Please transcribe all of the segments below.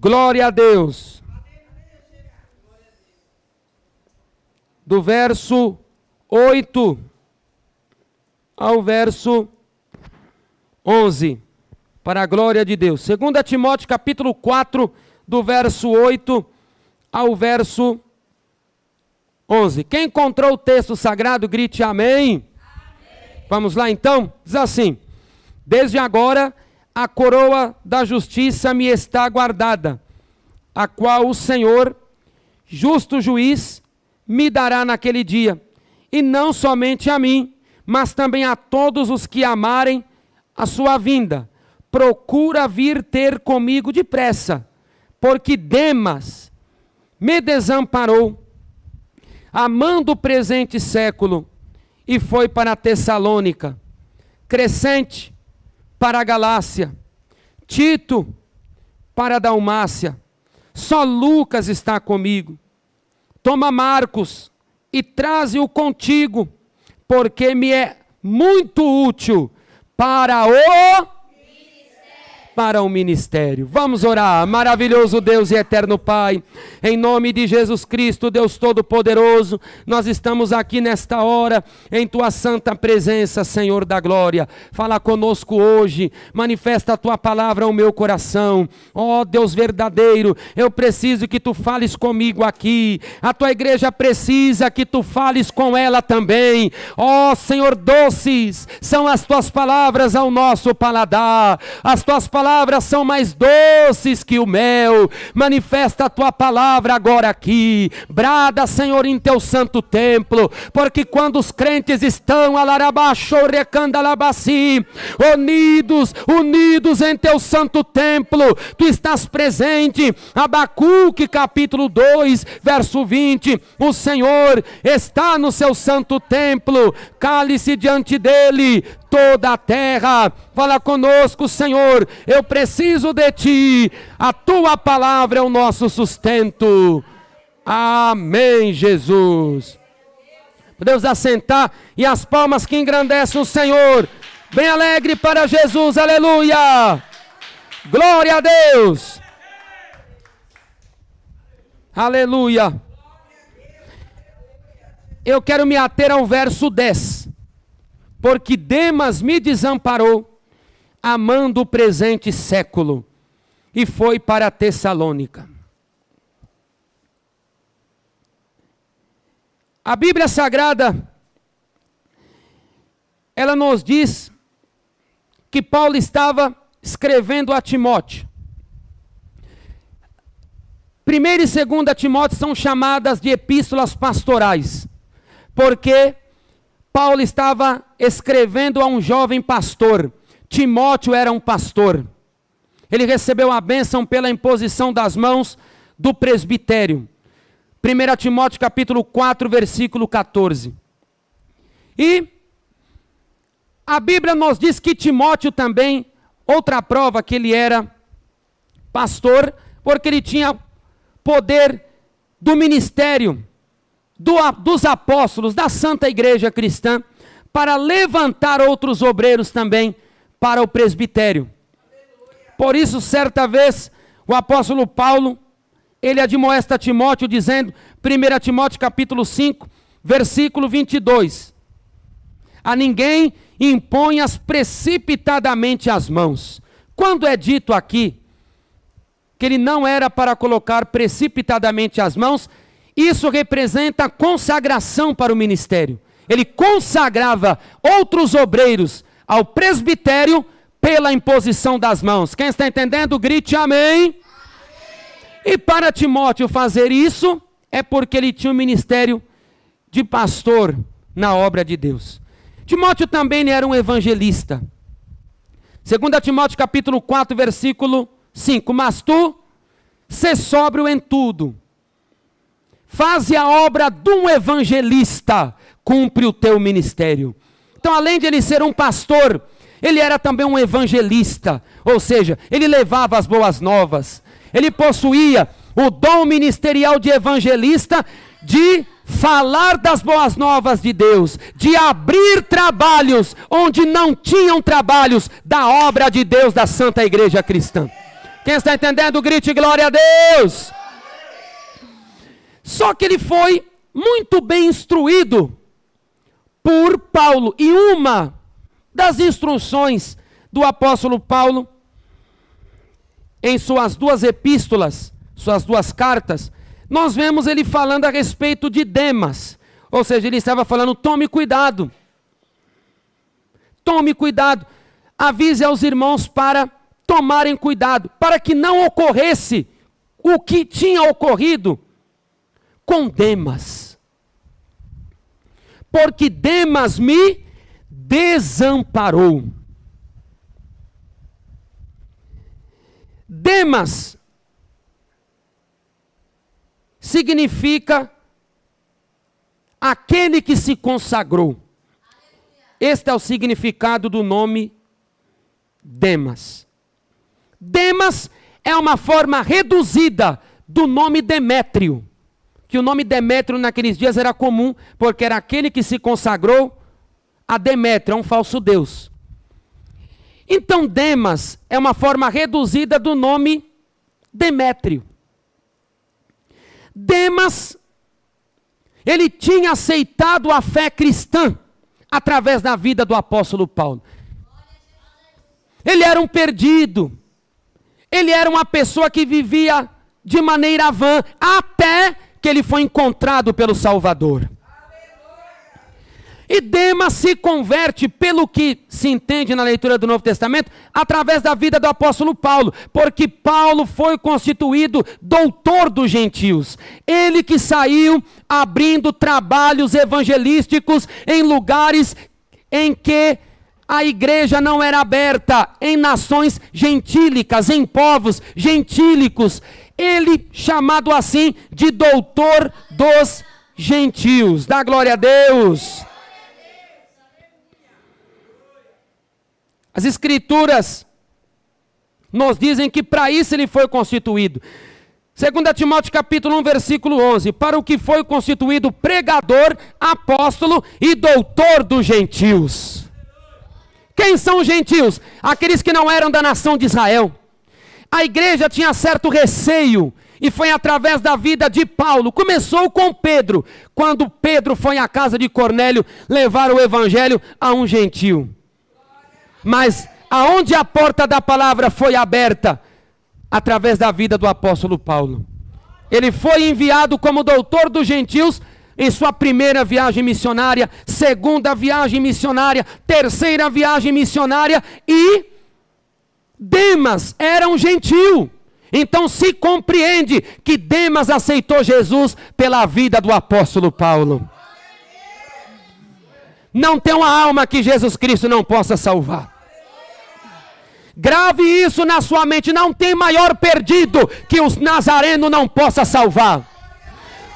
Glória a Deus. Do verso 8 ao verso 11. Para a glória de Deus. 2 Timóteo capítulo 4, do verso 8 ao verso 11. Quem encontrou o texto sagrado, grite amém. Amém. Vamos lá então? Diz assim: desde agora a coroa da justiça me está guardada, a qual o Senhor, justo juiz, me dará naquele dia, e não somente a mim, mas também a todos os que amarem a sua vinda. Procura vir ter comigo depressa, porque Demas me desamparou, amando o presente século, e foi para a Tessalônica. Crescente para a Galácia, Tito para a Dalmácia. Só Lucas está comigo. Toma Marcos e traze-o contigo, porque me é muito útil para o ministério. Vamos orar. Maravilhoso Deus e eterno Pai, em nome de Jesus Cristo, Deus Todo-Poderoso, nós estamos aqui nesta hora, em Tua santa presença, Senhor da glória. Fala conosco hoje, manifesta a Tua palavra ao meu coração. Ó Deus verdadeiro, eu preciso que Tu fales comigo aqui, a Tua igreja precisa que Tu fales com ela também. Ó Senhor, doces são as Tuas palavras ao nosso paladar, as Tuas palavras são mais doces que o mel. Manifesta a Tua palavra agora aqui. Brada, Senhor, em Teu santo templo, porque quando os crentes estão unidos em Teu santo templo, Tu estás presente. Abacuque capítulo 2, verso 20, o Senhor está no seu santo templo, cale-se diante dele toda a terra. Fala conosco, Senhor, eu preciso de Ti, a Tua palavra é o nosso sustento. Amém, Jesus. Podemos assentar, e as palmas que engrandecem o Senhor, bem alegre para Jesus, aleluia, glória a Deus, aleluia. Eu quero me ater ao verso 10. Porque Demas me desamparou, amando o presente século, e foi para a Tessalônica. A Bíblia Sagrada, ela nos diz que Paulo estava escrevendo a Timóteo. 1 e 2 Timóteo são chamadas de epístolas pastorais, porque Paulo estava escrevendo a um jovem pastor. Timóteo era um pastor. Ele recebeu a bênção pela imposição das mãos do presbitério. 1 Timóteo capítulo 4, versículo 14. E a Bíblia nos diz que Timóteo também, outra prova que ele era pastor, porque ele tinha poder do ministério dos apóstolos, da Santa Igreja Cristã, para levantar outros obreiros também para o presbitério. Por isso, certa vez, o apóstolo Paulo, ele admoesta Timóteo, dizendo, 1 Timóteo capítulo 5, versículo 22, a ninguém imponhas precipitadamente as mãos. Quando é dito aqui, que ele não era para colocar precipitadamente as mãos, isso representa a consagração para o ministério. Ele consagrava outros obreiros ao presbitério pela imposição das mãos. Quem está entendendo, grite amém. Amém. E para Timóteo fazer isso, é porque ele tinha um ministério de pastor na obra de Deus. Timóteo também era um evangelista. 2 Timóteo capítulo 4, versículo 5. Mas tu, sê sóbrio em tudo. Faze a obra de um evangelista, cumpre o teu ministério. Então, além de ele ser um pastor, ele era também um evangelista, ou seja, ele levava as boas novas. Ele possuía o dom ministerial de evangelista, de falar das boas novas de Deus, de abrir trabalhos onde não tinham trabalhos da obra de Deus da Santa Igreja Cristã. Quem está entendendo, grite glória a Deus. Só que ele foi muito bem instruído por Paulo. E uma das instruções do apóstolo Paulo, em suas duas epístolas, suas duas cartas, nós vemos ele falando a respeito de Demas. Ou seja, ele estava falando, tome cuidado. Tome cuidado. Avise aos irmãos para tomarem cuidado, para que não ocorresse o que tinha ocorrido com Demas. Porque Demas me desamparou. Demas significa aquele que se consagrou. Este é o significado do nome Demas. Demas é uma forma reduzida do nome Demétrio. Que o nome Demétrio naqueles dias era comum, porque era aquele que se consagrou a Demétrio, a um falso deus. Então Demas é uma forma reduzida do nome Demétrio. Demas, ele tinha aceitado a fé cristã através da vida do apóstolo Paulo. Ele era um perdido. Ele era uma pessoa que vivia de maneira vã, até que ele foi encontrado pelo Salvador. E Demas se converte, pelo que se entende na leitura do Novo Testamento, através da vida do apóstolo Paulo, porque Paulo foi constituído doutor dos gentios. Ele que saiu abrindo trabalhos evangelísticos em lugares em que a igreja não era aberta, em nações gentílicas, em povos gentílicos. Ele chamado assim de doutor dos gentios. Dá glória a Deus. As escrituras nos dizem que para isso ele foi constituído. 2 Timóteo capítulo 1, versículo 11. Para o que foi constituído pregador, apóstolo e doutor dos gentios. Quem são os gentios? Aqueles que não eram da nação de Israel. A igreja tinha certo receio, e foi através da vida de Paulo. Começou com Pedro, quando Pedro foi à casa de Cornélio levar o evangelho a um gentio. Mas aonde a porta da palavra foi aberta? Através da vida do apóstolo Paulo. Ele foi enviado como doutor dos gentios em sua primeira viagem missionária, segunda viagem missionária, terceira viagem missionária, e Demas era um gentio. Então se compreende que Demas aceitou Jesus pela vida do apóstolo Paulo. Não tem uma alma que Jesus Cristo não possa salvar. Grave isso na sua mente. Não tem maior perdido que os nazarenos não possa salvar.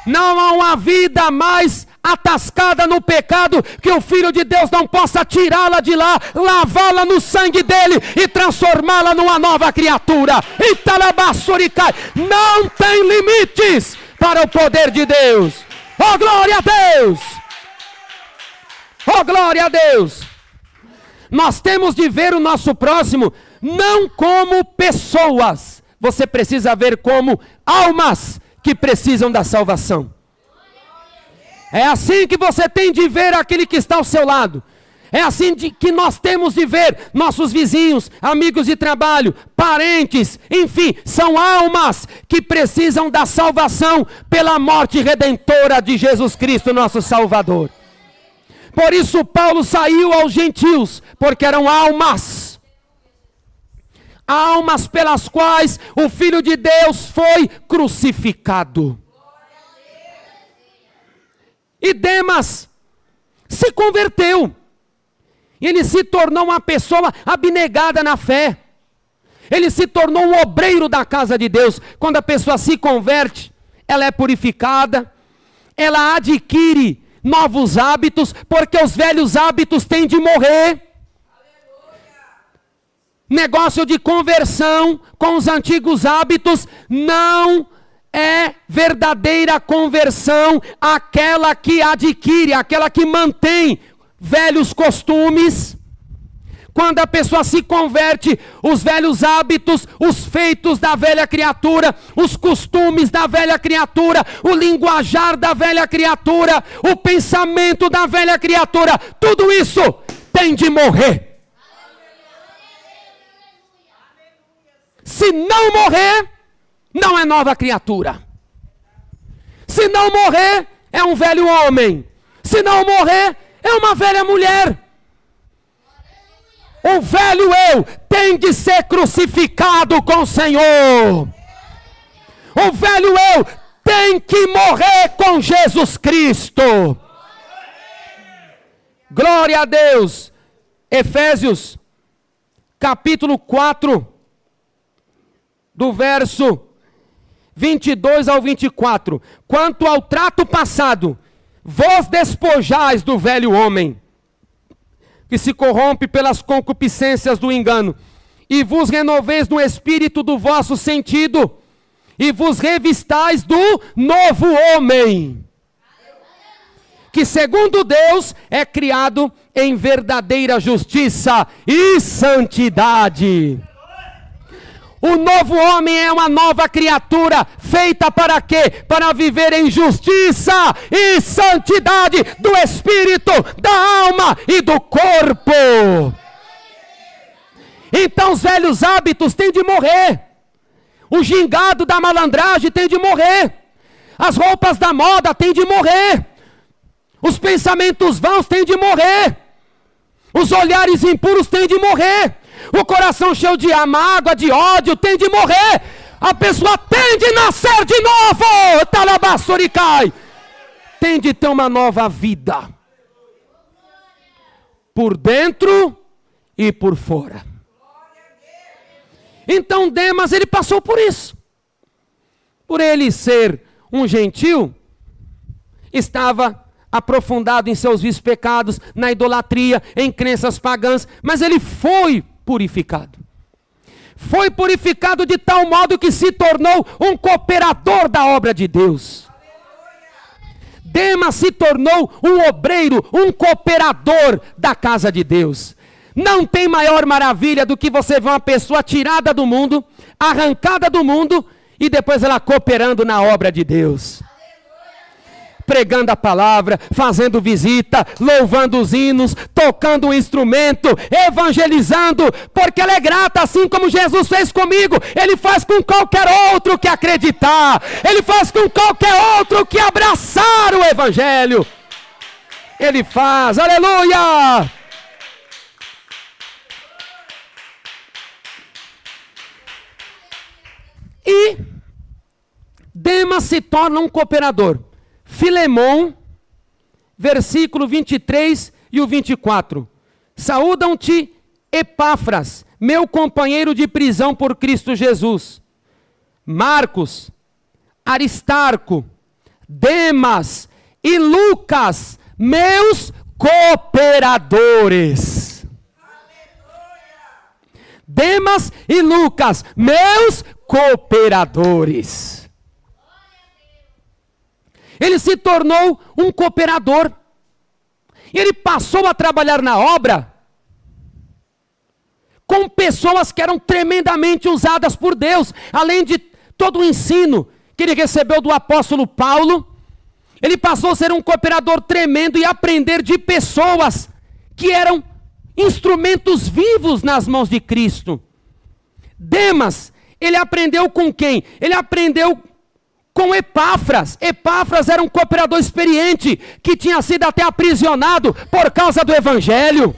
Não há uma vida mais atascada no pecado que o Filho de Deus não possa tirá-la de lá, lavá-la no sangue dele e transformá-la numa nova criatura. Italabassuricai. Não tem limites para o poder de Deus. Oh, glória a Deus! Oh, glória a Deus! Nós temos de ver o nosso próximo não como pessoas. Você precisa ver como almas que precisam da salvação. É assim que você tem de ver aquele que está ao seu lado. É assim que nós temos de ver nossos vizinhos, amigos de trabalho, parentes, enfim, são almas que precisam da salvação pela morte redentora de Jesus Cristo, nosso Salvador. Por isso Paulo saiu aos gentios, porque eram almas. Almas pelas quais o Filho de Deus foi crucificado. E Demas se converteu. Ele se tornou uma pessoa abnegada na fé. Ele se tornou um obreiro da casa de Deus. Quando a pessoa se converte, ela é purificada, ela adquire novos hábitos, porque os velhos hábitos têm de morrer. Negócio de conversão com os antigos hábitos não é verdadeira conversão, aquela que adquire, aquela que mantém velhos costumes, Quando a pessoa se converte, os velhos hábitos, os feitos da velha criatura, os costumes da velha criatura, o linguajar da velha criatura, o pensamento da velha criatura, tudo isso tem de morrer. Se não morrer, não é nova criatura. Se não morrer, é um velho homem. Se não morrer, é uma velha mulher. O velho eu tem de ser crucificado com o Senhor. O velho eu tem que morrer com Jesus Cristo. Glória a Deus. Efésios, capítulo 4, do verso 22 ao 24. Quanto ao trato passado, vos despojais do velho homem, que se corrompe pelas concupiscências do engano, e vos renoveis no espírito do vosso sentido, e vos revistais do novo homem, que segundo Deus é criado em verdadeira justiça e santidade. O novo homem é uma nova criatura, feita para quê? Para viver em justiça e santidade do espírito, da alma e do corpo. Então os velhos hábitos têm de morrer. O gingado da malandragem tem de morrer. As roupas da moda têm de morrer. Os pensamentos vãos têm de morrer. Os olhares impuros têm de morrer. O coração cheio de mágoa, de ódio, tem de morrer. A pessoa tem de nascer de novo. Talabassuricai. Tem de ter uma nova vida. Por dentro e por fora. Então Demas, ele passou por isso. Por ele ser um gentil, estava aprofundado em seus vícios pecados, na idolatria, em crenças pagãs, mas ele foi purificado. Foi purificado de tal modo que se tornou um cooperador da obra de Deus. Demas se tornou um obreiro, um cooperador da casa de Deus. Não tem maior maravilha do que você ver uma pessoa tirada do mundo, arrancada do mundo, e depois ela cooperando na obra de Deus. Pregando a palavra, fazendo visita, louvando os hinos, tocando um instrumento, evangelizando, porque ela é grata, assim como Jesus fez comigo. Ele faz com qualquer outro que acreditar, ele faz com qualquer outro que abraçar o evangelho. Ele faz, aleluia! E Demas se torna um cooperador. Filemão, versículo 23 e o 24. Saúdam-te, Epáfras, meu companheiro de prisão por Cristo Jesus. Marcos, Aristarco, Demas e Lucas, meus cooperadores. Demas e Lucas, meus cooperadores. Ele se tornou um cooperador. Ele passou a trabalhar na obra com pessoas que eram tremendamente usadas por Deus. Além de todo o ensino que ele recebeu do apóstolo Paulo, ele passou a ser um cooperador tremendo e aprender de pessoas que eram instrumentos vivos nas mãos de Cristo. Demas, ele aprendeu com quem? Ele aprendeu com Epáfras. Epáfras era um cooperador experiente, que tinha sido até aprisionado por causa do evangelho.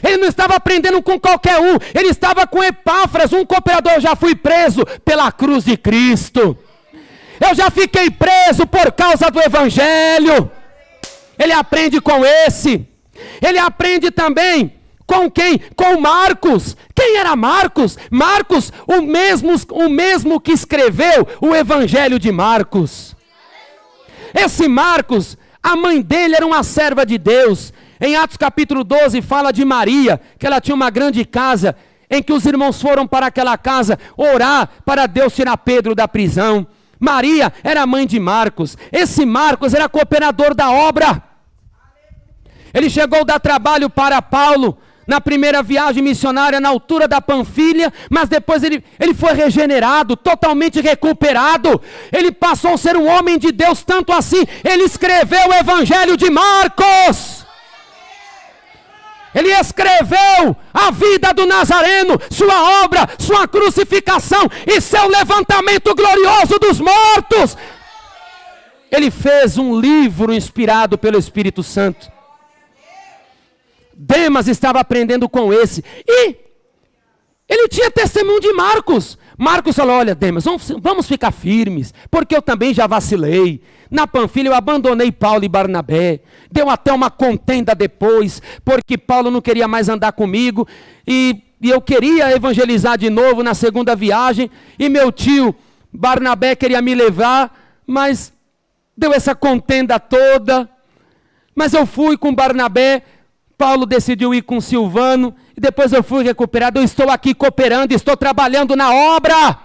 Ele não estava aprendendo com qualquer um, ele estava com Epáfras, um cooperador. Eu já fui preso pela cruz de Cristo. Eu já fiquei preso por causa do evangelho. Ele aprende com esse. Ele aprende também com quem? Com Marcos. Quem era Marcos? Marcos, o mesmo que escreveu o Evangelho de Marcos. Esse Marcos, a mãe dele era uma serva de Deus. Em Atos capítulo 12 fala de Maria, que ela tinha uma grande casa, em que os irmãos foram para aquela casa orar para Deus tirar Pedro da prisão. Maria era a mãe de Marcos. Esse Marcos era cooperador da obra. Ele chegou a dar trabalho para Paulo na primeira viagem missionária na altura da Panfilha, mas depois ele foi regenerado, totalmente recuperado. Ele passou a ser um homem de Deus, tanto assim, ele escreveu o Evangelho de Marcos. Ele escreveu a vida do Nazareno, sua obra, sua crucificação e seu levantamento glorioso dos mortos. Ele fez um livro inspirado pelo Espírito Santo. Demas estava aprendendo com esse. E ele tinha testemunho de Marcos. Marcos falou: olha, Demas, vamos ficar firmes, porque eu também já vacilei. Na Panfilha eu abandonei Paulo e Barnabé. Deu até uma contenda depois, porque Paulo não queria mais andar comigo. E eu queria evangelizar de novo na segunda viagem. E meu tio Barnabé queria me levar, mas deu essa contenda toda. Mas eu fui com Barnabé. Paulo decidiu ir com Silvano, e depois eu fui recuperado. Eu estou aqui cooperando, estou trabalhando na obra.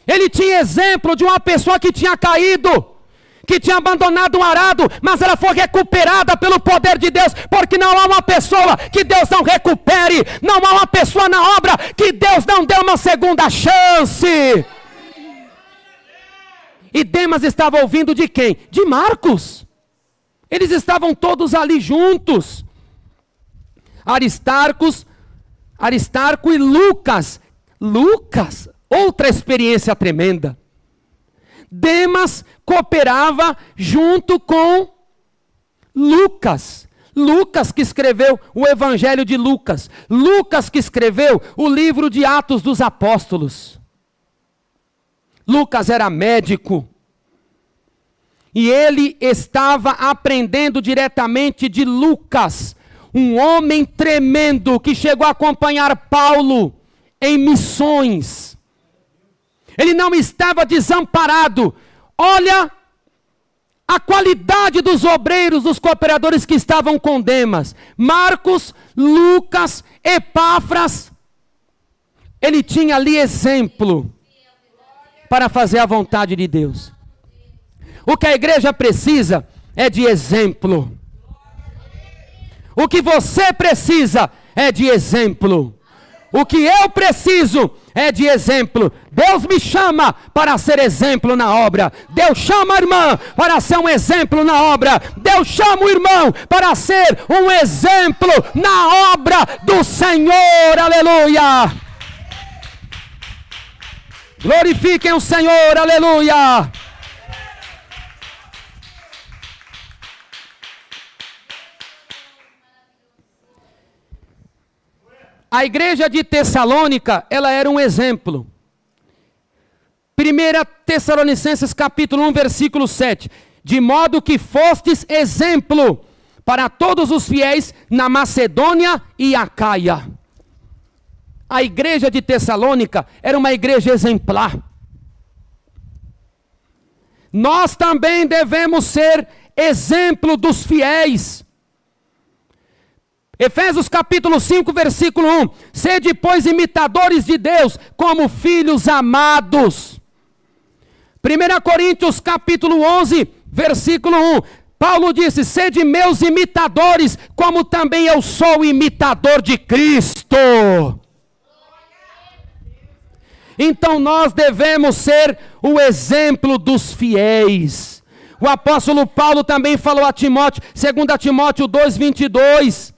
Ele tinha exemplo de uma pessoa que tinha caído, que tinha abandonado um arado, mas ela foi recuperada pelo poder de Deus, porque não há uma pessoa que Deus não recupere, não há uma pessoa na obra que Deus não dê uma segunda chance. E Demas estava ouvindo de quem? De Marcos. Eles estavam todos ali juntos. Aristarco e Lucas. Lucas, outra experiência tremenda. Demas cooperava junto com Lucas. Lucas que escreveu o Evangelho de Lucas. Lucas que escreveu o livro de Atos dos Apóstolos. Lucas era médico. E ele estava aprendendo diretamente de Lucas, um homem tremendo que chegou a acompanhar Paulo em missões. Ele não estava desamparado. Olha a qualidade dos obreiros, dos cooperadores que estavam com Demas. Marcos, Lucas, Epáfras. Ele tinha ali exemplo para fazer a vontade de Deus. O que a igreja precisa é de exemplo. O que você precisa é de exemplo. O que eu preciso é de exemplo. Deus me chama para ser exemplo na obra. Deus chama a irmã para ser um exemplo na obra. Deus chama o irmão para ser um exemplo na obra do Senhor. Aleluia! Glorifiquem o Senhor. Aleluia! A igreja de Tessalônica, ela era um exemplo. 1 Tessalonicenses capítulo 1, versículo 7. De modo que fostes exemplo para todos os fiéis na Macedônia e Acaia. A igreja de Tessalônica era uma igreja exemplar. Nós também devemos ser exemplo dos fiéis. Efésios capítulo 5, versículo 1. Sede, pois, imitadores de Deus, como filhos amados. 1 Coríntios capítulo 11, versículo 1. Paulo disse: sede meus imitadores, como também eu sou imitador de Cristo. Então nós devemos ser o exemplo dos fiéis. O apóstolo Paulo também falou a Timóteo, 2 Timóteo 2, 22.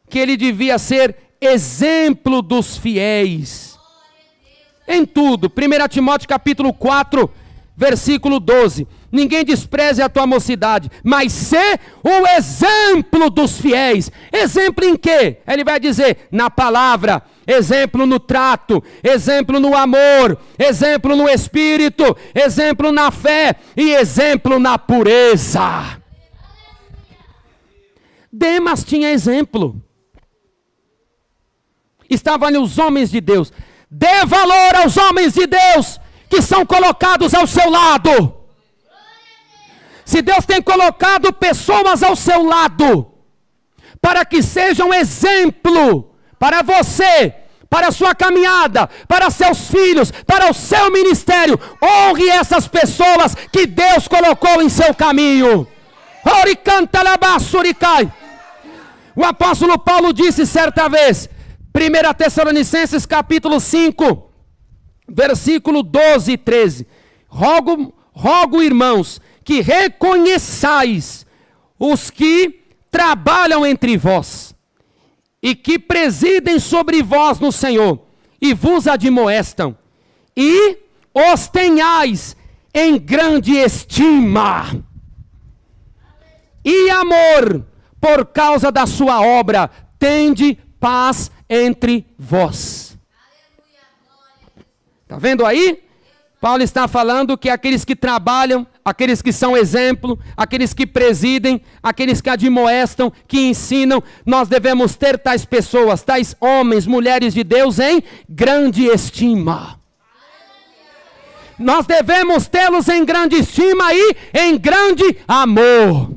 Que ele devia ser exemplo dos fiéis. Em tudo. 1 Timóteo capítulo 4, versículo 12. Ninguém despreze a tua mocidade, mas sê o exemplo dos fiéis. Exemplo em quê? Ele vai dizer, na palavra, exemplo no trato, exemplo no amor, exemplo no espírito, exemplo na fé e exemplo na pureza. Demas tinha exemplo. Estavam ali os homens de Deus. Dê valor aos homens de Deus que são colocados ao seu lado. Se Deus tem colocado pessoas ao seu lado, para que sejam exemplo para você, para a sua caminhada, para seus filhos, para o seu ministério, honre essas pessoas que Deus colocou em seu caminho. O apóstolo Paulo disse certa vez, 1 Tessalonicenses capítulo 5, versículo 12 e 13. Rogo, irmãos, que reconheçais os que trabalham entre vós, e que presidem sobre vós no Senhor, e vos admoestam, e os tenhais em grande estima e amor, por causa da sua obra, tende paz entre vós. Está vendo aí? Paulo está falando que aqueles que trabalham, aqueles que são exemplo, aqueles que presidem, aqueles que admoestam, que ensinam, nós devemos ter tais pessoas, tais homens, mulheres de Deus em grande estima. Nós devemos tê-los em grande estima e em grande amor.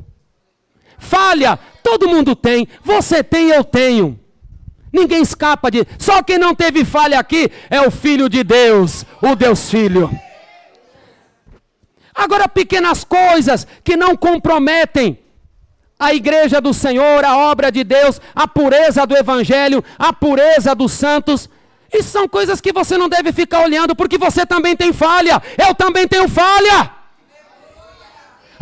Falha, todo mundo tem, você tem, eu tenho. Ninguém escapa de... Só quem não teve falha aqui é o Filho de Deus, o Deus Filho. Agora, pequenas coisas que não comprometem a igreja do Senhor, a obra de Deus, a pureza do Evangelho, a pureza dos santos. Isso são coisas que você não deve ficar olhando, porque você também tem falha, eu também tenho falha.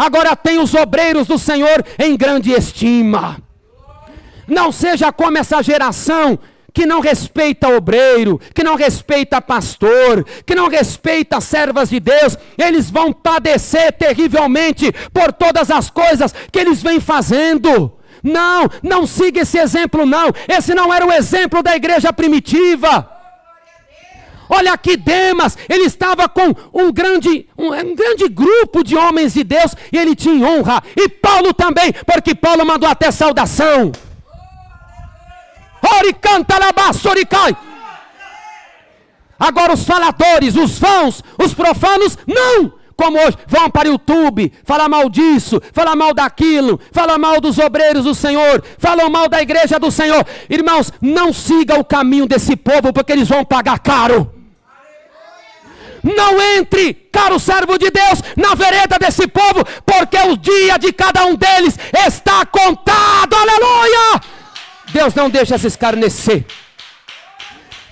Agora tem os obreiros do Senhor em grande estima. Não seja como essa geração que não respeita obreiro, que não respeita pastor, que não respeita servas de Deus. Eles vão padecer terrivelmente por todas as coisas que eles vêm fazendo. Não siga esse exemplo não. Esse não era o exemplo da igreja primitiva. Olha aqui Demas, ele estava com um grande grupo de homens de Deus e ele tinha honra. E Paulo também, porque Paulo mandou até saudação. Agora os faladores, os vãos, os profanos, não! Como hoje, vão para o YouTube, falar mal disso, falar mal daquilo, falar mal dos obreiros do Senhor, falam mal da igreja do Senhor. Irmãos, não siga o caminho desse povo, porque eles vão pagar caro. Não entre, caro servo de Deus, na vereda desse povo, porque o dia de cada um deles está contado. Aleluia! Deus não deixa se escarnecer.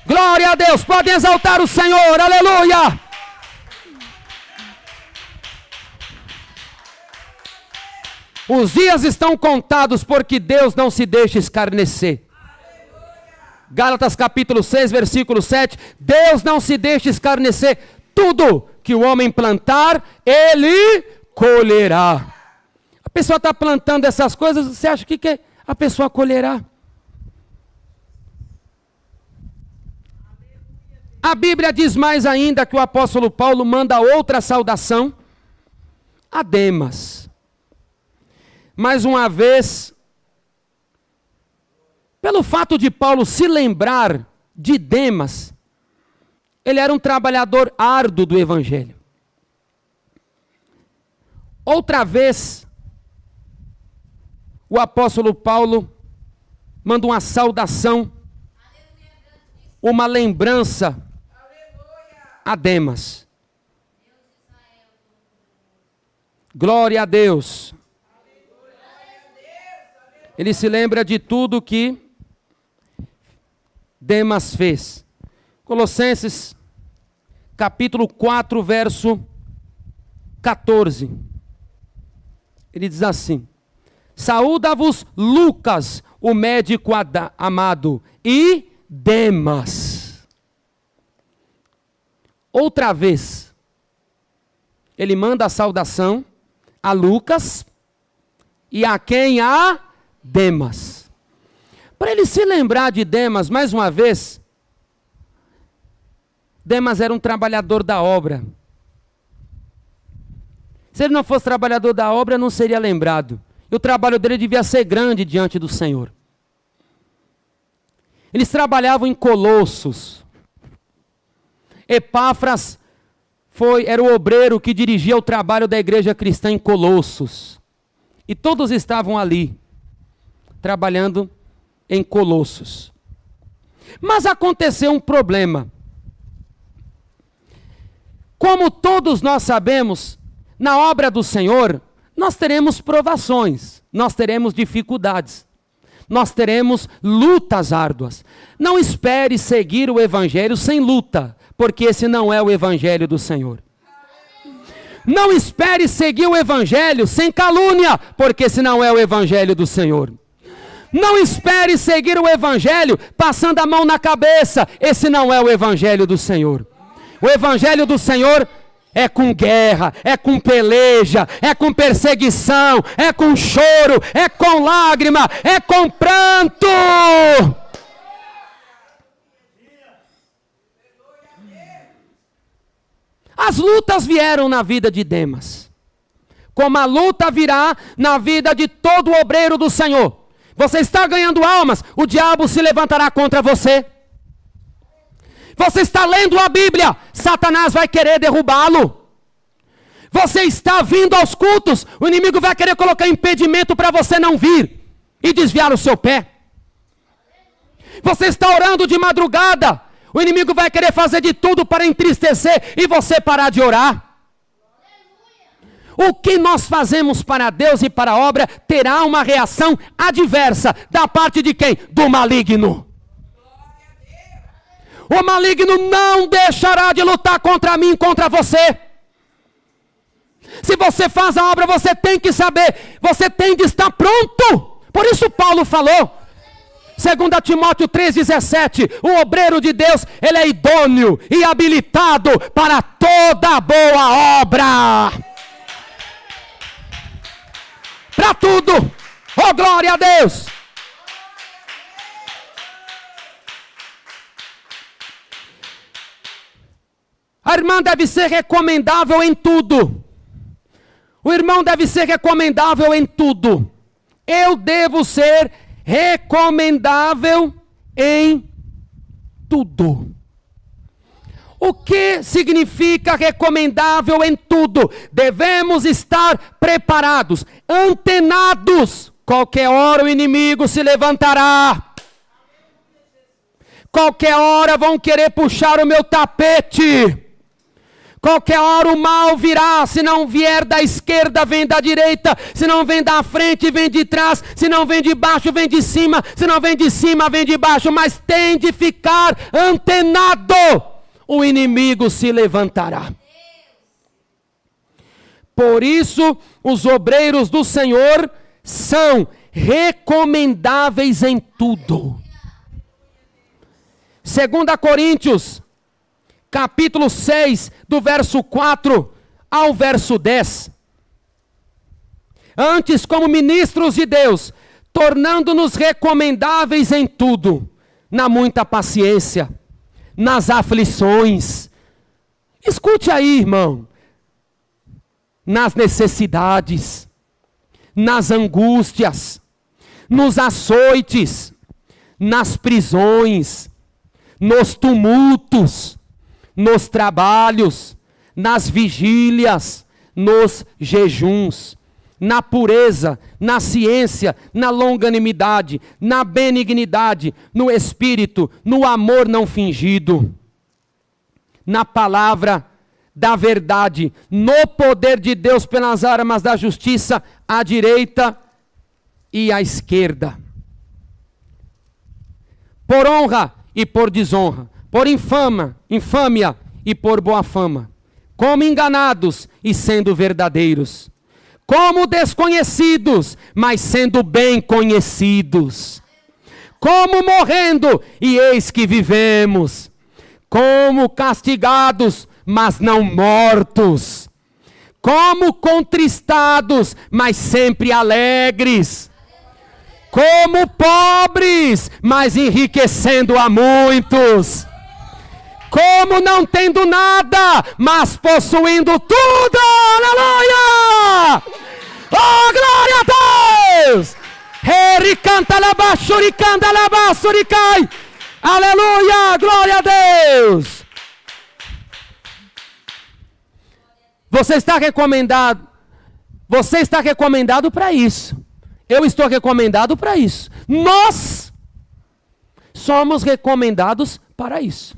Glória a Deus, podem exaltar o Senhor, aleluia. Os dias estão contados porque Deus não se deixa escarnecer. Gálatas capítulo 6, versículo 7, Deus não se deixa escarnecer. Tudo que o homem plantar, ele colherá. A pessoa está plantando essas coisas, você acha que a pessoa colherá? A Bíblia diz mais ainda que o apóstolo Paulo manda outra saudação a Demas. Mais uma vez, pelo fato de Paulo se lembrar de Demas, ele era um trabalhador árduo do Evangelho. Outra vez, o apóstolo Paulo manda uma saudação, uma lembrança a Demas. Glória a Deus. Ele se lembra de tudo que Demas fez. Colossenses, capítulo 4, verso 14. Ele diz assim: saúda-vos Lucas, o médico amado, e Demas. Outra vez, ele manda a saudação a Lucas e a quem? A Demas. Para ele se lembrar de Demas, mais uma vez, Demas era um trabalhador da obra. Se ele não fosse trabalhador da obra, não seria lembrado. E o trabalho dele devia ser grande diante do Senhor. Eles trabalhavam em Colossos. Epáfras era o obreiro que dirigia o trabalho da igreja cristã em Colossos. E todos estavam ali, trabalhando em Colossos. Mas aconteceu um problema. Como todos nós sabemos, na obra do Senhor, Nós teremos provações, nós teremos dificuldades, nós teremos lutas árduas. Não espere seguir o evangelho sem luta, porque esse não é o evangelho do Senhor. Não espere seguir o evangelho sem calúnia, porque esse não é o evangelho do Senhor. Não espere seguir o evangelho passando a mão na cabeça, esse não é o evangelho do Senhor. O evangelho do Senhor é com guerra, é com peleja, é com perseguição, é com choro, é com lágrima, é com pranto. As lutas vieram na vida de Demas, como a luta virá na vida de todo obreiro do Senhor. Você está ganhando almas, o diabo se levantará contra você. Você está lendo a Bíblia, Satanás vai querer derrubá-lo. Você está vindo aos cultos, o inimigo vai querer colocar impedimento para você não vir e desviar o seu pé. Você está orando de madrugada, o inimigo vai querer fazer de tudo para entristecer e você parar de orar. O que nós fazemos para Deus e para a obra terá uma reação adversa. Da parte de quem? Do maligno. O maligno não deixará de lutar contra mim, contra você. Se você faz a obra, você tem que saber, você tem de estar pronto. Por isso Paulo falou, 2 Timóteo 3,17, o obreiro de Deus, ele é idôneo e habilitado para toda boa obra. Para tudo. Oh, glória a Deus. A irmã deve ser recomendável em tudo. O irmão deve ser recomendável em tudo. Eu devo ser recomendável em tudo. O que significa recomendável em tudo? Devemos estar preparados, antenados. Qualquer hora o inimigo se levantará. Qualquer hora vão querer puxar o meu tapete. Qualquer hora o mal virá, se não vier da esquerda, vem da direita, se não vem da frente, vem de trás, se não vem de baixo, vem de cima, se não vem de cima, vem de baixo, mas tem de ficar antenado, o inimigo se levantará. Por isso, os obreiros do Senhor são recomendáveis em tudo. 2 Coríntios, capítulo 6, do verso 4 ao verso 10. Antes, como ministros de Deus, tornando-nos recomendáveis em tudo, na muita paciência, nas aflições. Escute aí, irmão. Nas necessidades, nas angústias, nos açoites, nas prisões, nos tumultos, nos trabalhos, nas vigílias, nos jejuns, na pureza, na ciência, na longanimidade, na benignidade, no espírito, no amor não fingido, na palavra da verdade, no poder de Deus pelas armas da justiça, à direita e à esquerda. Por honra e por desonra, por infâmia e por boa fama, como enganados e sendo verdadeiros, como desconhecidos, mas sendo bem conhecidos, como morrendo e eis que vivemos, como castigados, mas não mortos, como contristados, mas sempre alegres, como pobres, mas enriquecendo a muitos, como não tendo nada, mas possuindo tudo. Aleluia! Oh, glória a Deus! Aleluia! Glória a Deus! Você está recomendado para isso. Eu estou recomendado para isso. Nós somos recomendados para isso.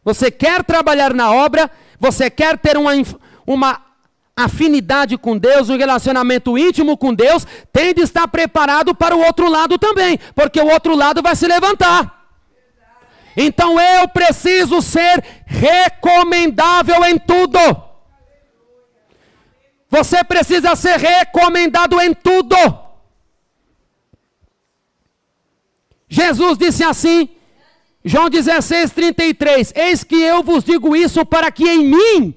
Você quer trabalhar na obra, você quer ter uma afinidade com Deus, um relacionamento íntimo com Deus, tem de estar preparado para o outro lado também, porque o outro lado vai se levantar. Então eu preciso ser recomendável em tudo. Você precisa ser recomendado em tudo. Jesus disse assim, João 16:33, eis que eu vos digo isso para que em mim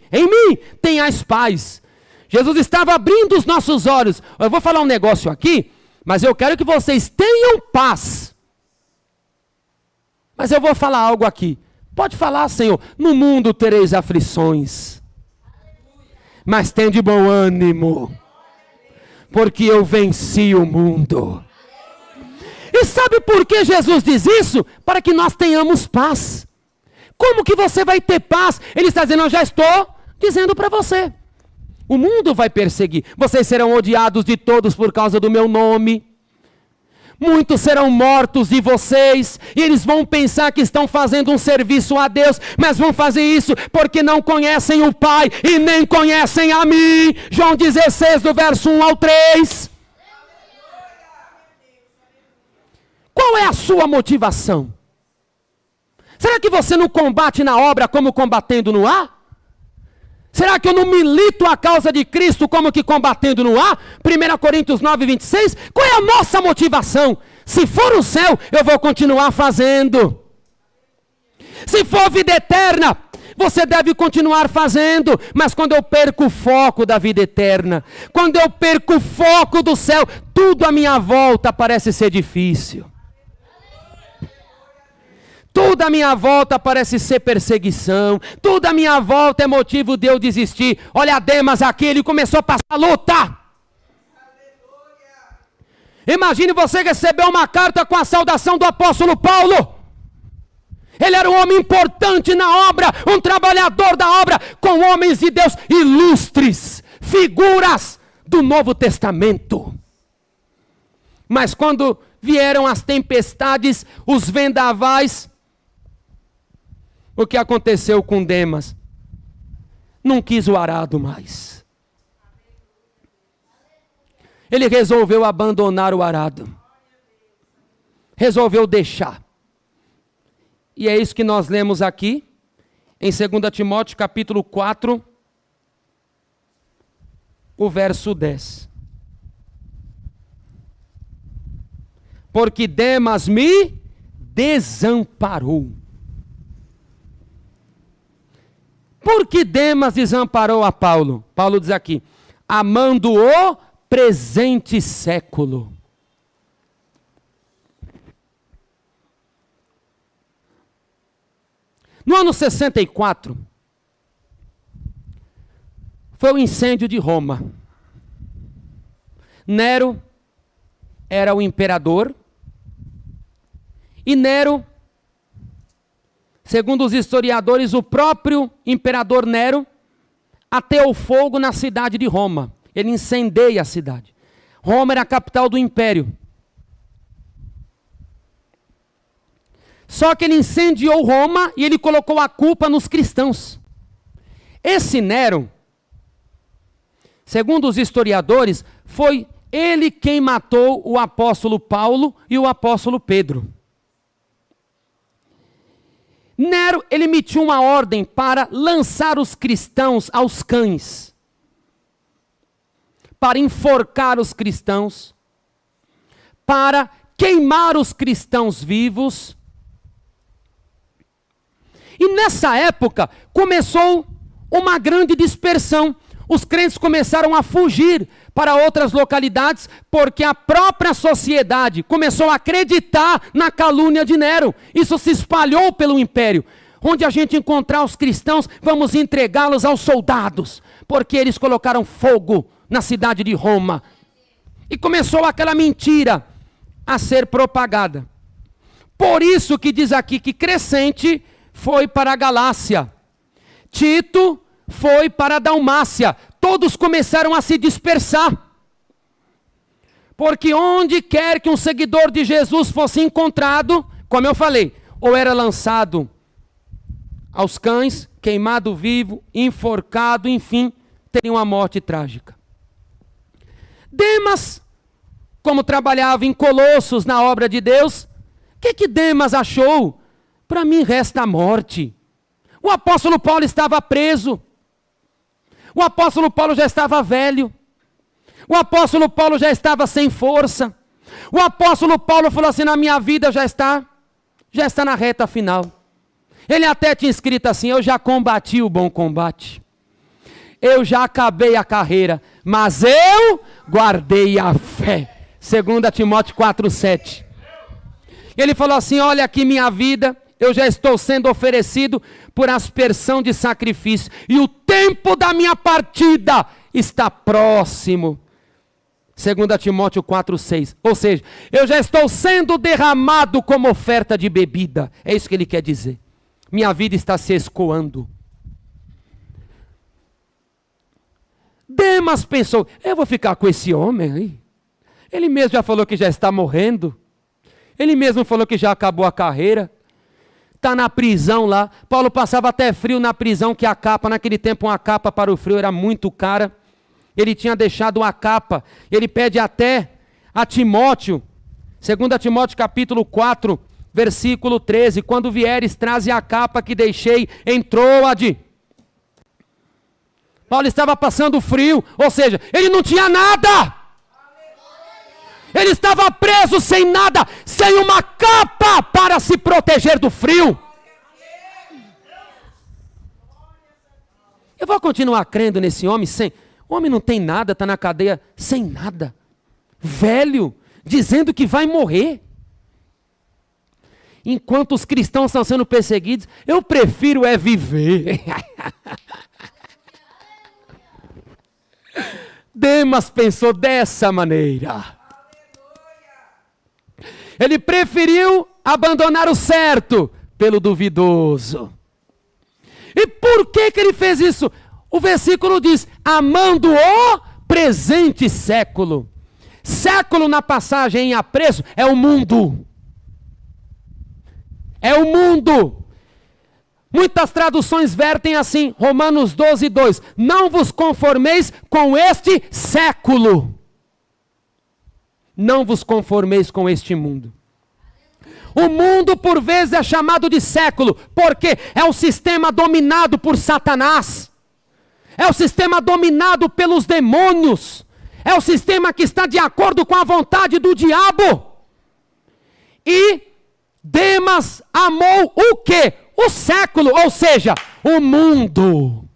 tenhais paz. Jesus estava abrindo os nossos olhos. Eu vou falar um negócio aqui, mas eu quero que vocês tenham paz. Mas eu vou falar algo aqui. Pode falar, Senhor, no mundo tereis aflições, mas tende bom ânimo, porque eu venci o mundo. E sabe por que Jesus diz isso? Para que nós tenhamos paz. Como que você vai ter paz? Ele está dizendo, eu já estou dizendo para você. O mundo vai perseguir. Vocês serão odiados de todos por causa do meu nome. Muitos serão mortos de vocês. E eles vão pensar que estão fazendo um serviço a Deus. Mas vão fazer isso porque não conhecem o Pai e nem conhecem a mim. João 16, do verso 1 ao 3. Qual é a sua motivação? Será que você não combate na obra como combatendo no ar? Será que eu não milito a causa de Cristo como que combatendo no ar? 1 Coríntios 9, 26. Qual é a nossa motivação? Se for o céu, eu vou continuar fazendo. Se for vida eterna, você deve continuar fazendo. Mas quando eu perco o foco da vida eterna, quando eu perco o foco do céu, tudo à minha volta parece ser difícil. Tudo à minha volta parece ser perseguição. Tudo à minha volta é motivo de eu desistir. Olha Demas aqui, ele começou a passar luta. Imagine você receber uma carta com a saudação do apóstolo Paulo. Ele era um homem importante na obra, um trabalhador da obra, com homens de Deus ilustres, figuras do Novo Testamento. Mas quando vieram as tempestades, os vendavais, o que aconteceu com Demas? Não quis o arado mais. Ele resolveu abandonar o arado. Resolveu deixar. E é isso que nós lemos aqui, em 2 Timóteo capítulo 4, o verso 10. Porque Demas me desamparou. Por que Demas desamparou a Paulo? Paulo diz aqui, amando o presente século. No ano 64, foi o incêndio de Roma. Nero era o imperador, e Nero, segundo os historiadores, o próprio imperador Nero ateou fogo na cidade de Roma. Ele incendeia a cidade. Roma era a capital do império. Só que ele incendiou Roma e ele colocou a culpa nos cristãos. Esse Nero, segundo os historiadores, foi ele quem matou o apóstolo Paulo e o apóstolo Pedro. Nero, ele emitiu uma ordem para lançar os cristãos aos cães, para enforcar os cristãos, para queimar os cristãos vivos. E nessa época começou uma grande dispersão. Os crentes começaram a fugir para outras localidades, porque a própria sociedade começou a acreditar na calúnia de Nero. Isso se espalhou pelo império. Onde a gente encontrar os cristãos, vamos entregá-los aos soldados, porque eles colocaram fogo na cidade de Roma. E começou aquela mentira a ser propagada. Por isso que diz aqui que Crescente foi para a Galácia, Tito foi para a Dalmácia. Todos começaram a se dispersar. Porque onde quer que um seguidor de Jesus fosse encontrado, como eu falei, ou era lançado aos cães, queimado vivo, enforcado, enfim, teria uma morte trágica. Demas, como trabalhava em Colossos na obra de Deus, o que Demas achou? Para mim resta a morte. O apóstolo Paulo estava preso. O apóstolo Paulo já estava velho. O apóstolo Paulo já estava sem força. O apóstolo Paulo falou assim, na minha vida já está na reta final. Ele até tinha escrito assim, eu já combati o bom combate. Eu já acabei a carreira, mas eu guardei a fé. 2 Timóteo 4,7. Ele falou assim, olha aqui minha vida, eu já estou sendo oferecido por aspersão de sacrifício. E o tempo da minha partida está próximo. 2 Timóteo 4,6. Ou seja, eu já estou sendo derramado como oferta de bebida. É isso que ele quer dizer. Minha vida está se escoando. Demas pensou, eu vou ficar com esse homem aí. Ele mesmo já falou que já está morrendo. Ele mesmo falou que já acabou a carreira. Está na prisão lá. Paulo passava até frio na prisão, que a capa, naquele tempo uma capa para o frio era muito cara. Ele tinha deixado uma capa. Ele pede até a Timóteo, 2 Timóteo capítulo 4, versículo 13. Quando vieres, traze a capa que deixei em Troade. Paulo estava passando frio, ou seja, ele não tinha nada. Ele estava preso sem nada, sem uma capa para se proteger do frio. Eu vou continuar crendo nesse homem sem... O homem não tem nada, está na cadeia sem nada. Velho, dizendo que vai morrer. Enquanto os cristãos estão sendo perseguidos, eu prefiro viver. Demas pensou dessa maneira. Ele preferiu abandonar o certo pelo duvidoso. E por que ele fez isso? O versículo diz, amando o presente século. Século na passagem em apreço é o mundo. É o mundo. Muitas traduções vertem assim, Romanos 12, 2. Não vos conformeis com este século. Não vos conformeis com este mundo. O mundo por vezes é chamado de século, porque é um sistema dominado por Satanás. É o sistema dominado pelos demônios. É o sistema que está de acordo com a vontade do diabo. E Demas amou o quê? O século, ou seja, o mundo.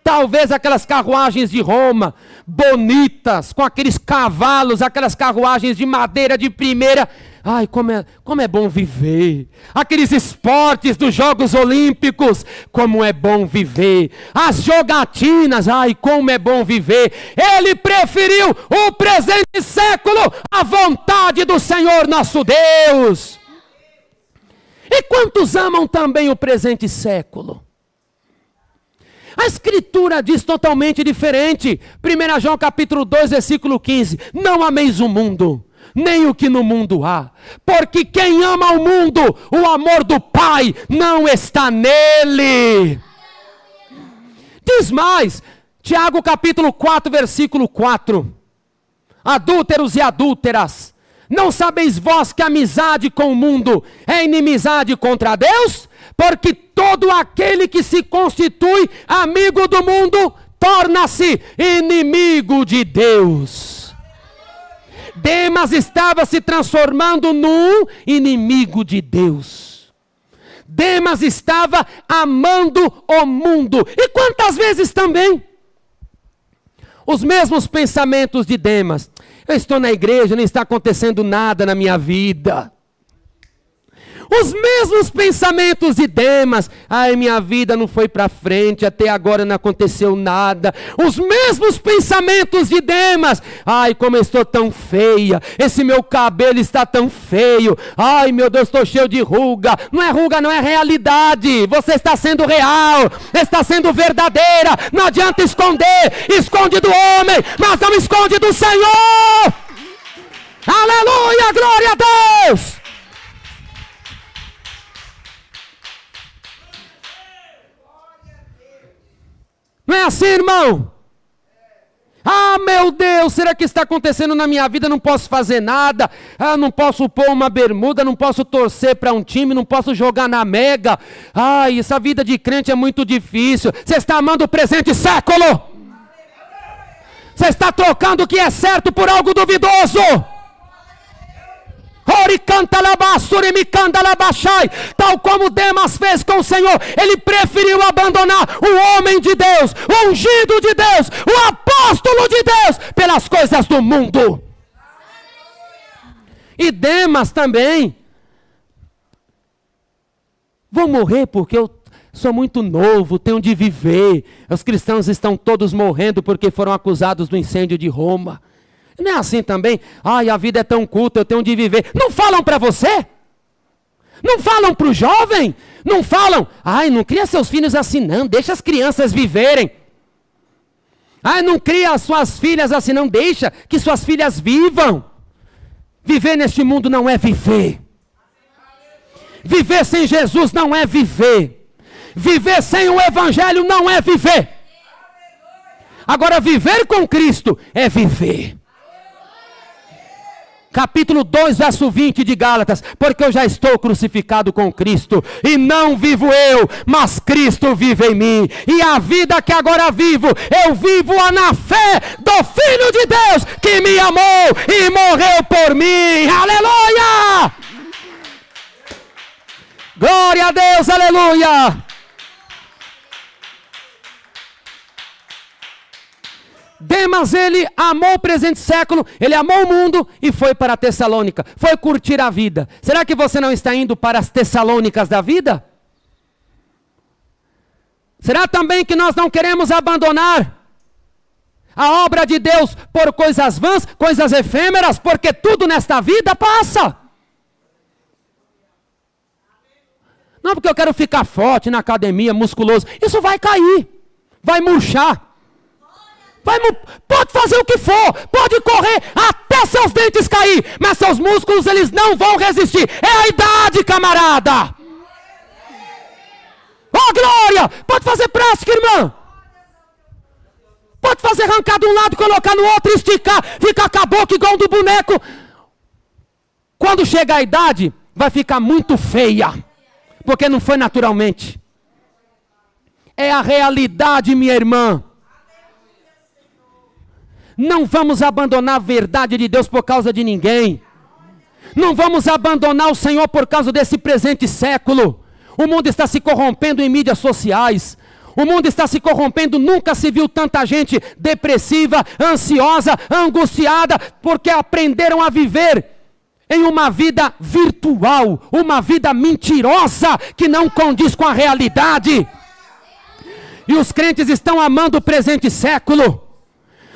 Talvez aquelas carruagens de Roma, bonitas, com aqueles cavalos, aquelas carruagens de madeira de primeira. Ai, como é bom viver. Aqueles esportes dos Jogos Olímpicos, como é bom viver. As jogatinas, ai, como é bom viver. Ele preferiu o presente século, a vontade do Senhor nosso Deus. E quantos amam também o presente século? A Escritura diz totalmente diferente. 1 João capítulo 2, versículo 15. Não ameis o mundo, nem o que no mundo há. Porque quem ama o mundo, o amor do Pai não está nele. Diz mais, Tiago capítulo 4, versículo 4. Adúlteros e adúlteras, não sabeis vós que a amizade com o mundo é inimizade contra Deus? Porque todo aquele que se constitui amigo do mundo, torna-se inimigo de Deus. Demas estava se transformando num inimigo de Deus. Demas estava amando o mundo. E quantas vezes também? Os mesmos pensamentos de Demas. Eu estou na igreja, não está acontecendo nada na minha vida. Os mesmos pensamentos de Demas. Ai, minha vida não foi para frente, até agora não aconteceu nada. Os mesmos pensamentos de Demas. Ai, como eu estou tão feia. Esse meu cabelo está tão feio. Ai, meu Deus, estou cheio de ruga. Não é ruga, não é realidade. Você está sendo real, está sendo verdadeira. Não adianta esconder. Esconde do homem, mas não esconde do Senhor. Aleluia, glória a Deus. Não é assim, irmão? Ah, meu Deus, será que está acontecendo na minha vida? Não posso fazer nada. Ah, não posso pôr uma bermuda, não posso torcer para um time, não posso jogar na Mega. Ai, essa vida de crente é muito difícil. Você está amando o presente século? Você está trocando o que é certo por algo duvidoso? Tal como Demas fez com o Senhor, ele preferiu abandonar o homem de Deus, o ungido de Deus, o apóstolo de Deus, pelas coisas do mundo. E Demas também. Vou morrer porque eu sou muito novo, tenho de viver. Os cristãos estão todos morrendo porque foram acusados do incêndio de Roma. Não é assim também? Ai, a vida é tão curta, eu tenho de viver. Não falam para você? Não falam para o jovem? Não falam? Ai, não cria seus filhos assim não, deixa as crianças viverem. Ai, não cria as suas filhas assim não, deixa que suas filhas vivam. Viver neste mundo não é viver. Viver sem Jesus não é viver. Viver sem o Evangelho não é viver. Agora, viver com Cristo é viver. Capítulo 2, verso 20 de Gálatas. Porque eu já estou crucificado com Cristo, e não vivo eu, mas Cristo vive em mim. E a vida que agora vivo, eu vivo-a na fé do Filho de Deus, que me amou e morreu por mim. Aleluia! Glória a Deus, aleluia! Demas, ele amou o presente século, ele amou o mundo e foi para a Tessalônica, foi curtir a vida. Será que você não está indo para as Tessalônicas da vida? Será também que nós não queremos abandonar a obra de Deus por coisas vãs, coisas efêmeras, porque tudo nesta vida passa? Não, porque eu quero ficar forte na academia, musculoso. Isso vai cair, vai murchar. Pode fazer o que for, pode correr até seus dentes cair, mas seus músculos eles não vão resistir. É a idade, camarada. Oh, glória! Pode fazer prática, irmã. Pode fazer arrancar de um lado, colocar no outro, esticar, ficar caboclo igual um do boneco. Quando chega a idade, vai ficar muito feia, porque não foi naturalmente. É a realidade, minha irmã. Não vamos abandonar a verdade de Deus por causa de ninguém. Não vamos abandonar o Senhor por causa desse presente século. O mundo está se corrompendo em mídias sociais. O mundo está se corrompendo. Nunca se viu tanta gente depressiva, ansiosa, angustiada, porque aprenderam a viver em uma vida virtual, uma vida mentirosa que não condiz com a realidade. E os crentes estão amando o presente século.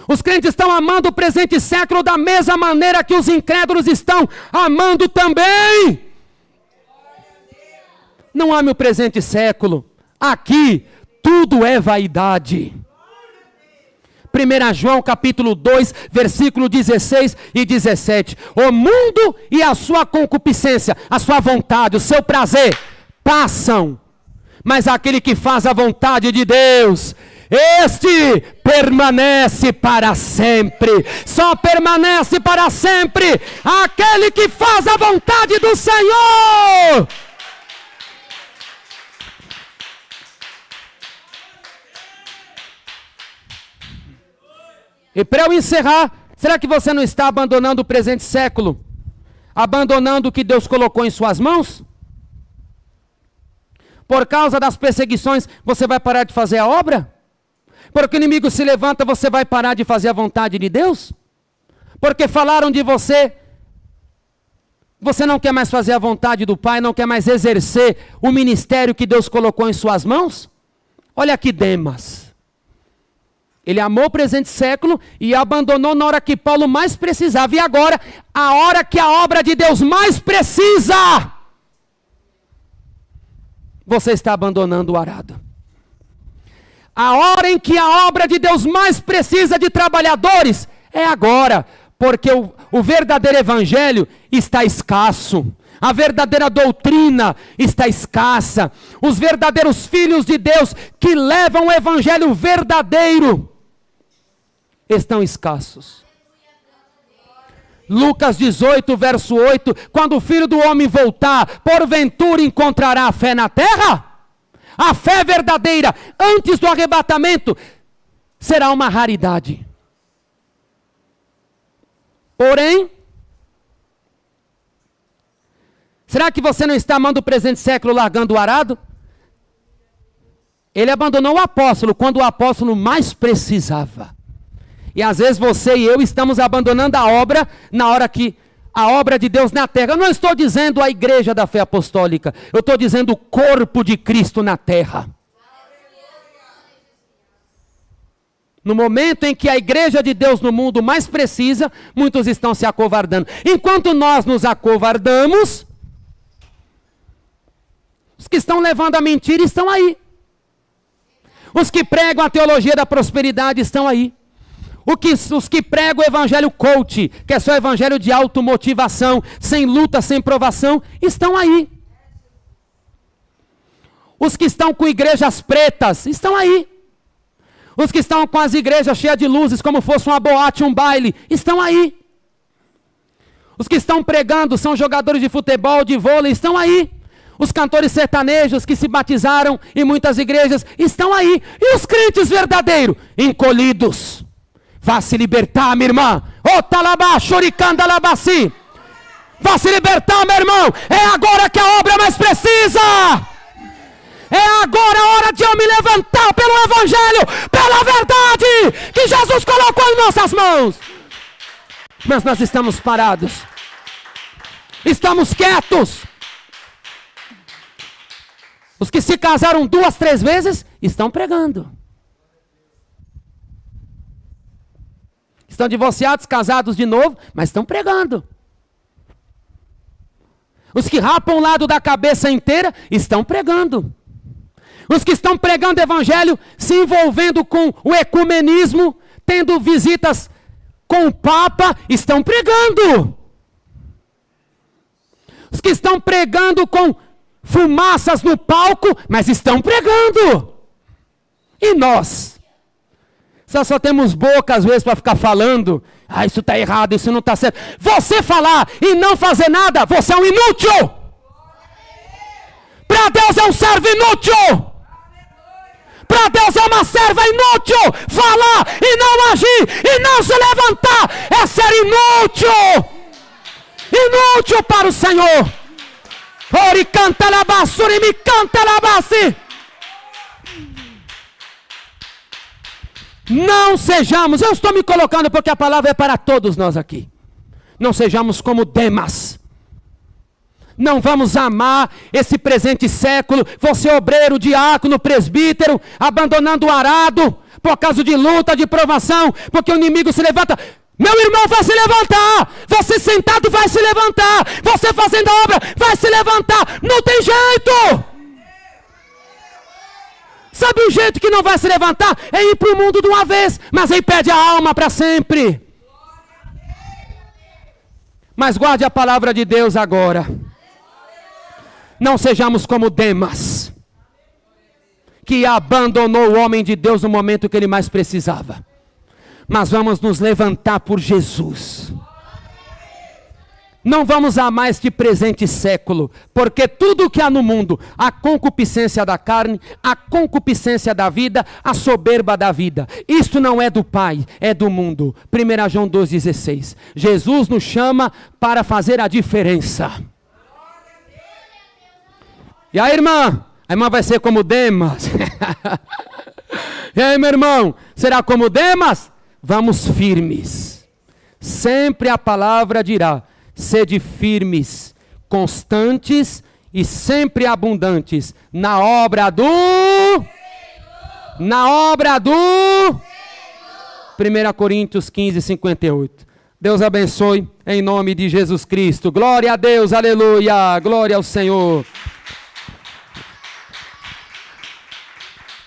Os crentes estão amando o presente século da mesma maneira que os incrédulos estão amando também. Não ame o presente século. Aqui tudo é vaidade. 1 João capítulo 2, versículo 16 e 17. O mundo e a sua concupiscência, a sua vontade, o seu prazer, passam. Mas aquele que faz a vontade de Deus, este permanece para sempre. Só permanece para sempre aquele que faz a vontade do Senhor. E para eu encerrar, será que você não está abandonando o presente século? Abandonando o que Deus colocou em suas mãos? Por causa das perseguições, você vai parar de fazer a obra? Porque o inimigo se levanta, você vai parar de fazer a vontade de Deus? Porque falaram de você, você não quer mais fazer a vontade do Pai, não quer mais exercer o ministério que Deus colocou em suas mãos? Olha aqui Demas. Ele amou o presente século e abandonou na hora que Paulo mais precisava. E agora, a hora que a obra de Deus mais precisa, você está abandonando o arado. A hora em que a obra de Deus mais precisa de trabalhadores é agora, porque o verdadeiro evangelho está escasso. A verdadeira doutrina está escassa. Os verdadeiros filhos de Deus que levam o evangelho verdadeiro estão escassos. Lucas 18, verso 8, quando o Filho do Homem voltar, porventura encontrará a fé na terra? A fé verdadeira, antes do arrebatamento, será uma raridade. Porém, será que você não está amando o presente século largando o arado? Ele abandonou o apóstolo quando o apóstolo mais precisava. E às vezes você e eu estamos abandonando a obra na hora que a obra de Deus na terra. Eu não estou dizendo a igreja da fé apostólica, eu estou dizendo o corpo de Cristo na terra. No momento em que a igreja de Deus no mundo mais precisa, muitos estão se acovardando. Enquanto nós nos acovardamos, os que estão levando a mentira estão aí. Os que pregam a teologia da prosperidade estão aí. Os que pregam o evangelho coach, que é só evangelho de automotivação, sem luta, sem provação, estão aí. Os que estão com igrejas pretas, estão aí. Os que estão com as igrejas cheias de luzes, como fosse uma boate, um baile, estão aí. Os que estão pregando são jogadores de futebol, de vôlei, estão aí. Os cantores sertanejos que se batizaram em muitas igrejas, estão aí. E os crentes verdadeiros, encolhidos. Vá se libertar, minha irmã. Vá se libertar, meu irmão. É agora que a obra mais precisa. É agora a hora de eu me levantar pelo evangelho, pela verdade que Jesus colocou em nossas mãos. Mas nós estamos parados. Estamos quietos. Os que se casaram 2, 3 vezes estão pregando. Estão divorciados, casados de novo, mas estão pregando. Os que rapam o lado da cabeça inteira estão pregando. Os que estão pregando o evangelho, se envolvendo com o ecumenismo, tendo visitas com o Papa, estão pregando. Os que estão pregando com fumaças no palco, mas estão pregando. E nós? Só temos boca às vezes para ficar falando. Ah, isso está errado, isso não está certo. Você falar e não fazer nada, você é um inútil. Para Deus é um servo inútil. Para Deus é uma serva inútil. Falar e não agir e não se levantar é ser inútil. Inútil para o Senhor. Ori canta la basura e me canta la base. Não sejamos, eu estou me colocando porque a palavra é para todos nós aqui. Não sejamos como Demas. Não vamos amar esse presente século, você obreiro, diácono, presbítero, abandonando o arado, por causa de luta, de provação, porque o inimigo se levanta. Meu irmão vai se levantar, você sentado vai se levantar, você fazendo a obra vai se levantar, não tem jeito. Sabe o jeito que não vai se levantar? É ir para o mundo de uma vez, mas aí perde a alma para sempre. Mas guarde a palavra de Deus agora. Não sejamos como Demas, que abandonou o homem de Deus no momento que ele mais precisava. Mas vamos nos levantar por Jesus. Não vamos amar este presente século, porque tudo que há no mundo, a concupiscência da carne, a concupiscência da vida, a soberba da vida, isto não é do Pai, é do mundo. 1 João 2,16. Jesus nos chama para fazer a diferença. E aí, irmã? A irmã vai ser como Demas. E aí, meu irmão? Será como Demas? Vamos firmes. Sempre a palavra dirá: sede firmes, constantes e sempre abundantes na obra do Senhor. Na obra do Senhor. 1 Coríntios 15, 58. Deus abençoe em nome de Jesus Cristo. Glória a Deus, aleluia. Glória ao Senhor.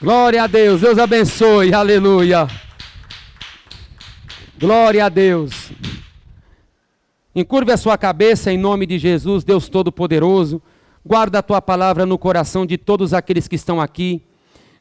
Glória a Deus, Deus abençoe, aleluia. Glória a Deus. Encurve a sua cabeça em nome de Jesus, Deus Todo-Poderoso. Guarda a tua palavra no coração de todos aqueles que estão aqui,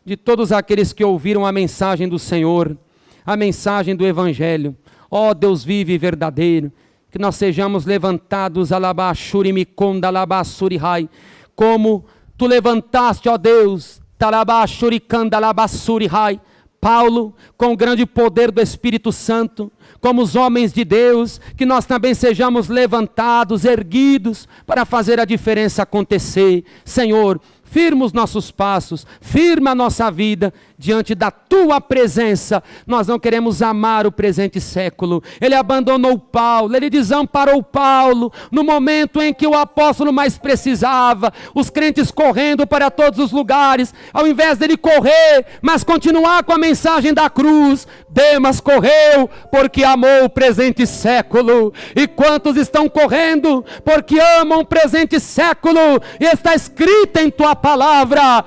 de todos aqueles que ouviram a mensagem do Senhor, a mensagem do Evangelho. Ó Deus vivo e verdadeiro, que nós sejamos levantados, alabashurimikonda, alabassurihai, como tu levantaste, ó Deus, talabashurikanda, alabassurihai, Paulo, com o grande poder do Espírito Santo, como os homens de Deus, que nós também sejamos levantados, erguidos, para fazer a diferença acontecer. Senhor, firma os nossos passos, firma a nossa vida diante da tua presença. Nós não queremos amar o presente século. Ele abandonou Paulo, ele desamparou Paulo no momento em que o apóstolo mais precisava, os crentes correndo para todos os lugares, ao invés dele correr, mas continuar com a mensagem da cruz. Demas correu porque amou o presente século. E quantos estão correndo porque amam o presente século? E está escrito em tua palavra,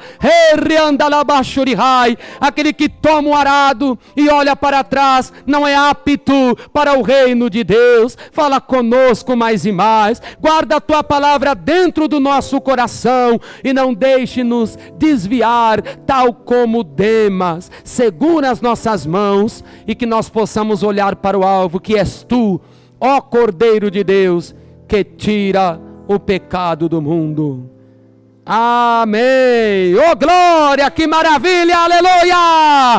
aquele que toma o arado e olha para trás não é apto para o reino de Deus. Fala conosco mais e mais, guarda a tua palavra dentro do nosso coração e não deixe-nos desviar, tal como Demas. Segura as nossas mãos e que nós possamos olhar para o alvo, que és tu, ó Cordeiro de Deus, que tira o pecado do mundo. Amém. Oh glória, que maravilha, aleluia.